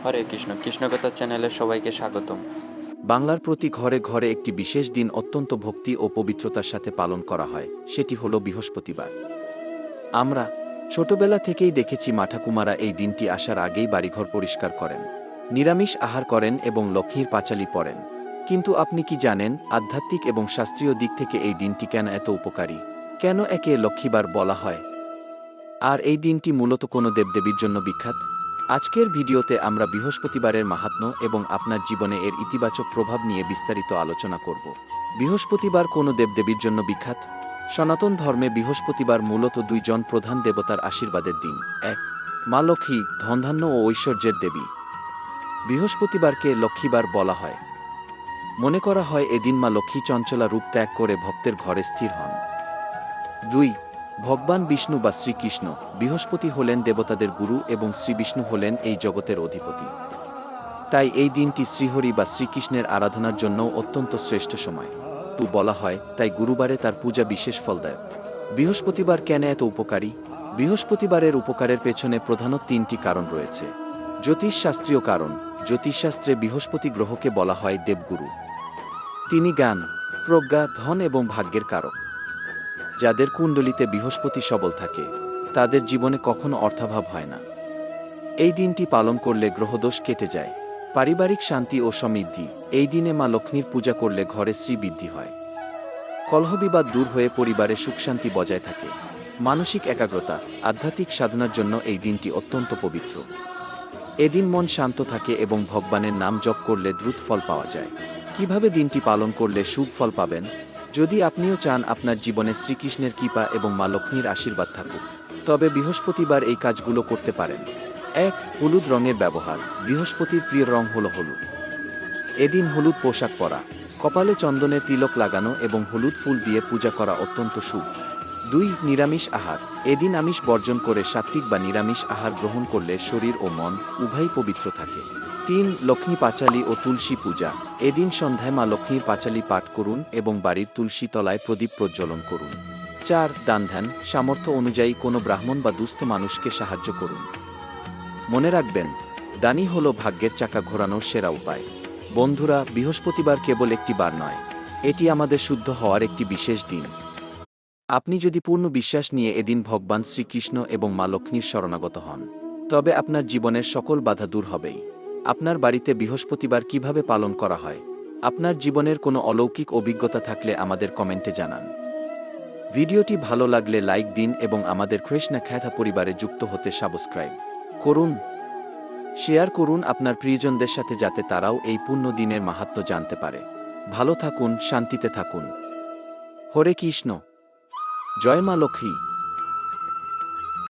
হরে কৃষ্ণ কৃষ্ণকথা চ্যানেলে সবাইকে স্বাগতম। বাংলার প্রতি ঘরে ঘরে একটি বিশেষ দিন অত্যন্ত ভক্তি ও পবিত্রতার সাথে পালন করা হয়, সেটি হল বৃহস্পতিবার। আমরা ছোটবেলা থেকেই দেখেছি মাঠাকুমারা এই দিনটি আসার আগেই বাড়িঘর পরিষ্কার করেন, নিরামিষ আহার করেন এবং লক্ষ্মীর পাঁচালি পড়েন। কিন্তু আপনি কি জানেন আধ্যাত্মিক এবং শাস্ত্রীয় দিক থেকে এই দিনটি কেন এত উপকারী? কেন একে লক্ষ্মীবার বলা হয়? আর এই দিনটি মূলত কোনো দেবদেবীর জন্য বিখ্যাত? আজকের ভিডিওতে আমরা বৃহস্পতিবারের মাহাত্ম্য এবং আপনার জীবনে এর ইতিবাচক প্রভাব নিয়ে বিস্তারিত আলোচনা করব। বৃহস্পতিবার কোনো দেবদেবীর জন্য বিখ্যাত? সনাতন ধর্মে বৃহস্পতিবার মূলত দুইজন প্রধান দেবতার আশীর্বাদের দিন। এক, মা লক্ষ্মী, ধনধান্য ও ঐশ্বর্যের দেবী। বৃহস্পতিবারকে লক্ষ্মীবার বলা হয়। মনে করা হয় এদিন মা লক্ষ্মী চঞ্চলা রূপ ত্যাগ করে ভক্তের ঘরে স্থির হন। দুই, ভগবান বিষ্ণু বা শ্রীকৃষ্ণ। বৃহস্পতি হলেন দেবতাদের গুরু এবং শ্রীবিষ্ণু হলেন এই জগতের অধিপতি। তাই এই দিনটি শ্রীহরি বা শ্রীকৃষ্ণের আরাধনার জন্য অত্যন্ত শ্রেষ্ঠ সময় বলা হয়, তাই গুরুবারে তার পূজা বিশেষ ফলদায়ক। বৃহস্পতিবার কেন এত উপকারী? বৃহস্পতিবারের উপকারের পেছনে প্রধানত তিনটি কারণ রয়েছে। জ্যোতিষশাস্ত্রীয় কারণ। জ্যোতিষশাস্ত্রে বৃহস্পতি গ্রহকে বলা হয় দেবগুরু। তিনি জ্ঞান, প্রজ্ঞা, ধন এবং ভাগ্যের কারক। যাদের কুণ্ডলিতে বৃহস্পতি সবল থাকে তাদের জীবনে কখনো অর্থাভাব হয় না। এই দিনটি পালন করলে গ্রহদোষ কেটে যায়, পারিবারিক শান্তি ও সমৃদ্ধি। এই দিনে মা লক্ষ্মীর পূজা করলে ঘরে শ্রীবৃদ্ধি হয়, কলহবিবাদ দূর হয়ে পরিবারে সুখশান্তি বজায় থাকে। মানসিক একাগ্রতা, আধ্যাত্মিক সাধনার জন্য এই দিনটি অত্যন্ত পবিত্র। এদিন মন শান্ত থাকে এবং ভগবানের নাম জপ করলে দ্রুত ফল পাওয়া যায়। কিভাবে দিনটি পালন করলে শুভ ফল পাবেন? যদি আপনিও চান আপনার জীবনে শ্রীকৃষ্ণের কৃপা এবং মা লক্ষ্মীর আশীর্বাদ থাকুক, তবে বৃহস্পতিবার এই কাজগুলো করতে পারেন। এক, হলুদ রঙের ব্যবহার। বৃহস্পতির প্রিয় রং হল হলুদ। এদিন হলুদ পোশাক পরা, কপালে চন্দনের তিলক লাগানো এবং হলুদ ফুল দিয়ে পূজা করা অত্যন্ত শুভ। দুই, নিরামিষ আহার। এদিন আমিষ বর্জন করে সাত্ত্বিক বা নিরামিষ আহার গ্রহণ করলে শরীর ও মন উভয়ই পবিত্র থাকে। তিন, লক্ষ্মী পাঁচালী ও তুলসী পূজা। এদিন সন্ধ্যায় মা লক্ষ্মীর পাঁচালী পাঠ করুন এবং বাড়ির তুলসী তলায় প্রদীপ প্রজ্বলন করুন। চার, দান ধ্যান। সামর্থ্য অনুযায়ী কোনো ব্রাহ্মণ বা দুস্থ মানুষকে সাহায্য করুন। মনে রাখবেন, দানই হল ভাগ্যের চাকা ঘোরানোর সেরা উপায়। বন্ধুরা, বৃহস্পতিবার কেবল একটি বার নয়, এটি আমাদের শুদ্ধ হওয়ার একটি বিশেষ দিন। আপনি যদি পূর্ণ বিশ্বাস নিয়ে এদিন ভগবান শ্রীকৃষ্ণ এবং মা লক্ষ্মীর শরণাগত হন, তবে আপনার জীবনের সকল বাধা দূর হবেই। আপনার বাড়িতে বৃহস্পতিবার কিভাবে পালন করা হয়? আপনার জীবনের কোনো অলৌকিক অভিজ্ঞতা থাকলে আমাদের কমেন্টে জানান। ভিডিওটি ভালো লাগলে লাইক দিন এবং আমাদের কৃষ্ণা খ্যাথা পরিবারে যুক্ত হতে সাবস্ক্রাইব করুন। শেয়ার করুন আপনার প্রিয়জনদের সাথে, যাতে তারাও এই পুণ্য দিনের মাহাত্ম্য জানতে পারে। ভালো থাকুন, শান্তিতে থাকুন। হরে কৃষ্ণ। জয় মা লক্ষ্মী।